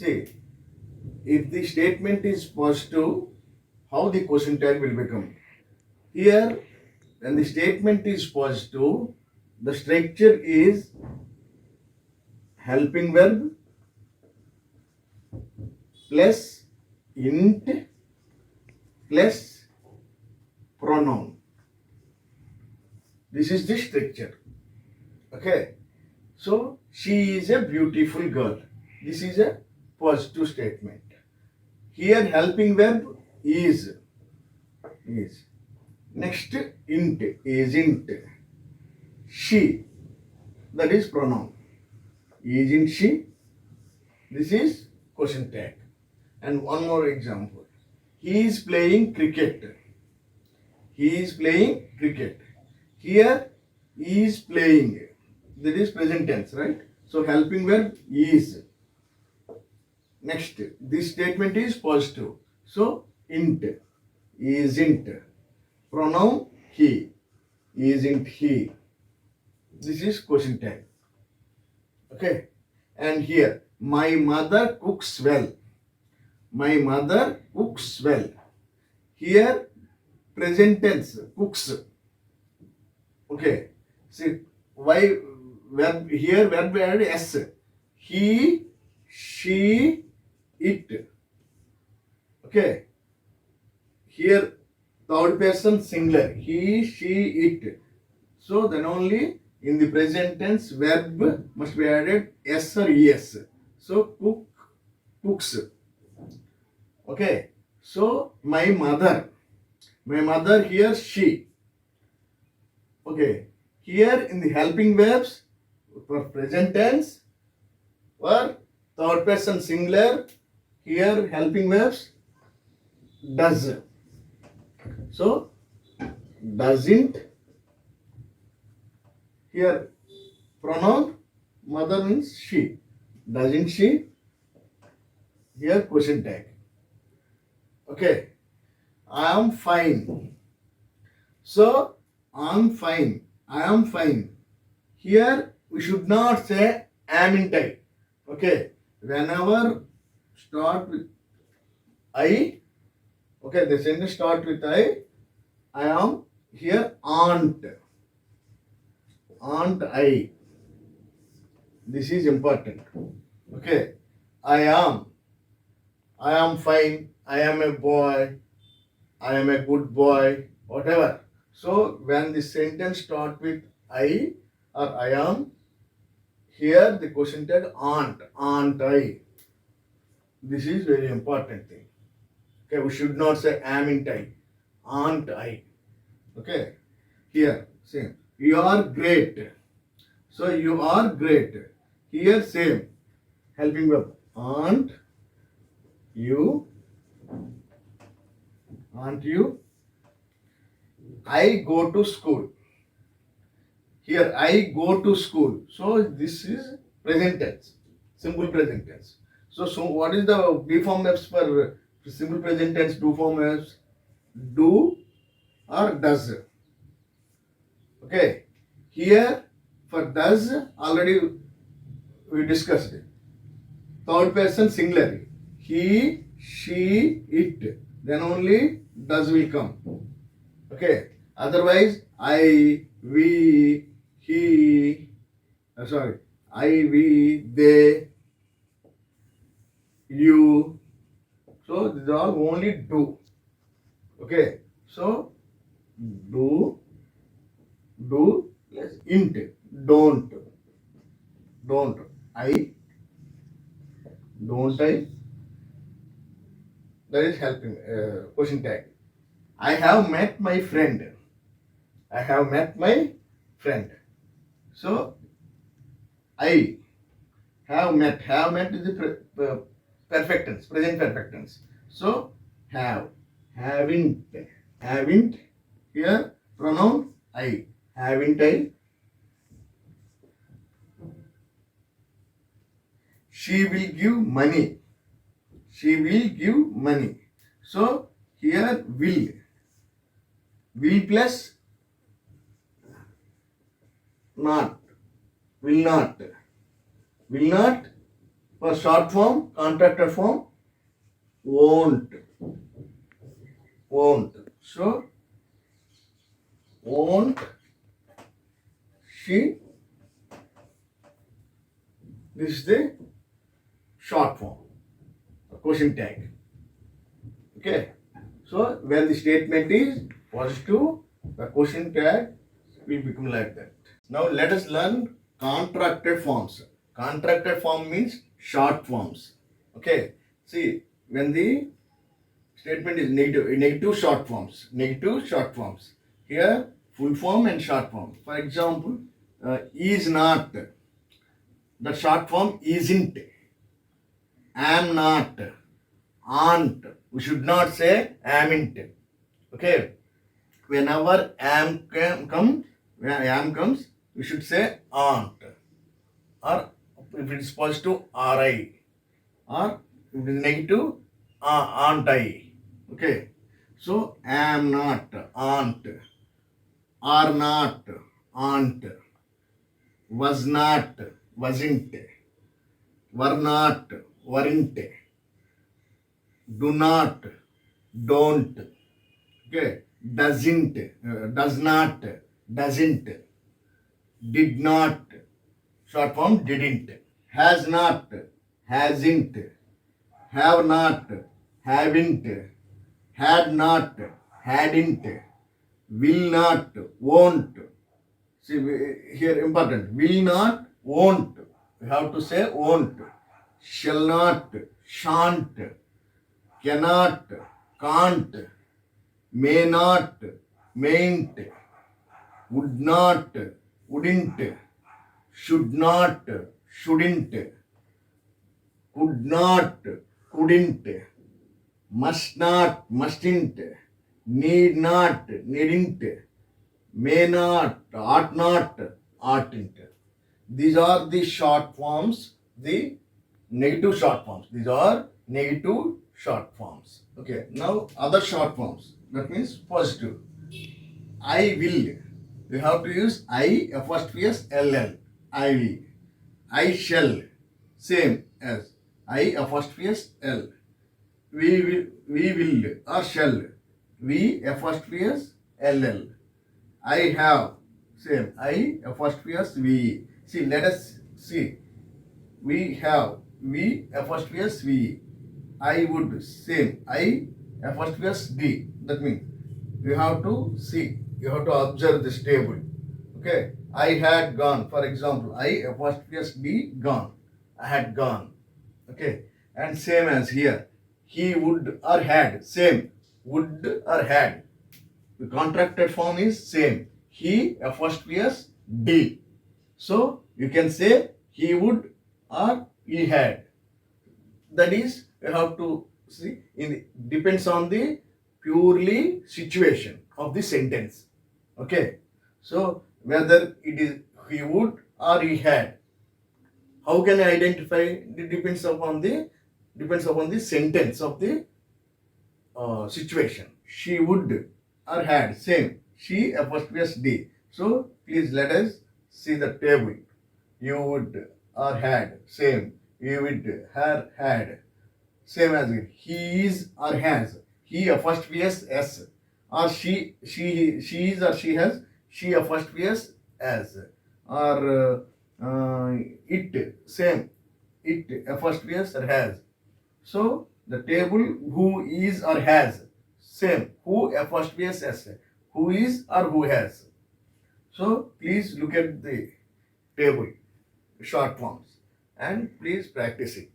See, if the statement is positive, how the question tag will become? Here, when the statement is positive, the structure is helping verb plus int plus pronoun. This is the structure. Okay. So, she is a beautiful girl. This is a positive statement. Here, helping verb is. Next, int, isn't. She, that is pronoun. Isn't she? This is question tag. And one more example. He is playing cricket. He is playing cricket. Here, he is playing. That is present tense, right? So, helping verb is. Next, this statement is positive. So, int, isn't. Pronoun he, isn't he. This is question tag. Okay. And here, my mother cooks well. My mother cooks well. Here, present tense, cooks. Okay. See, why verb here verb added s. He, she, it. Okay. Here, third person singular. He, she, it. So then only in the present tense verb must be added s or es. So cook, cooks. Okay. So my mother here she. Okay. Here in the helping verbs for present tense or third person singular, here helping verbs does. So doesn't. Here pronoun mother means she. Doesn't she? Here question tag. Okay. I am fine. So I'm fine. I am fine. Here we should not say am in type. Okay. Whenever start with I. Okay, the sentence start with I am here aunt. Aunt I. This is important. Okay. I am fine. I am a boy. I am a good boy. Whatever. So when the sentence start with I or I am, here the question tag aunt. Aunt I. This is very important thing. Okay, we should not say am in type. Aunt I. Okay. Here, same. You are great. So you are great. Here same. Helping verb. Aren't you? Aren't you? I go to school. Here I go to school. So this is present tense. Simple present tense. So what is the B form verbs for simple present tense? Do form verbs? Do or does. Okay. Here for does already we discussed it. Third person singular. He, she, it. Then only does will come. Okay. Otherwise, I, we, he, I, we, they, you. So these are only do. Okay. So do, yes, int, don't. Don't I? That is helping question tag. I have met my friend. I have met my friend. So I have met. Have met is the perfect tense, present perfect tense. So have, haven't. Here pronoun I. Haven't I? She will give money. She will give money. So here will. Will plus not. Will not. Will not For short form, contracted form, won't. Won't. So, won't she? This is the short form, question tag. Okay. So, when the statement is positive, the question tag will become like that. Now, let us learn contracted forms. Contracted form means short forms. Okay. See, when the statement is negative short forms. Negative short forms. Here, full form and short form. For example, is not. The short form isn't. Am not. Aren't. We should not say amn't. Okay. Whenever when am comes, we should say aren't. Or if it is positive, ri. Or if it is negative, aren't I. Okay. So am not, aren't, are not, aren't, was not, wasn't, were not, weren't, do not, don't, okay, doesn't, does not, doesn't, did not, short form didn't, has not, hasn't, have not, haven't, had not, hadn't, will not, won't. See here important. Will not, won't. We have to say won't. Shall not, shan't, cannot, can't, may not, mayn't, would not, wouldn't, should not, shouldn't, could not, couldn't, must not, mustn't, need not, needn't, may not, ought not, oughtn't. These are the short forms, the negative short forms. These are negative short forms. Okay, now other short forms. That means positive. I will. We have to use I apostrophe LL. I will. I shall. Same as I apostrophe L. We will or shall. We apostrophe LL. I have. Same. I apostrophe we. See, let us see. We have. We apostrophe we. I would. Same. I apostrophe D. That means you have to see. You have to observe this table. Okay. I had gone. For example, I apostrophe D gone. I had gone. Okay. And same as here. He would or had. Same. Would or had. The contracted form is same. He apostrophe D. So you can say he would or he had. That is, you have to see. Depends on the purely situation of the sentence. Okay. So whether it is he would or he had. How can I identify? It depends upon the sentence of the situation. She would or had. Same. She apostrophe D. So please let us see the table. You would or had. Same. You would, her, had. Same as it. He is or has. He apostrophe S. Or she is or she has. She apostrophe as. Or it. Same. It apostrophe or has. So the table who is or has. Same. Who apostrophe S. Who is or who has. So please look at the table, short forms, and please practice it.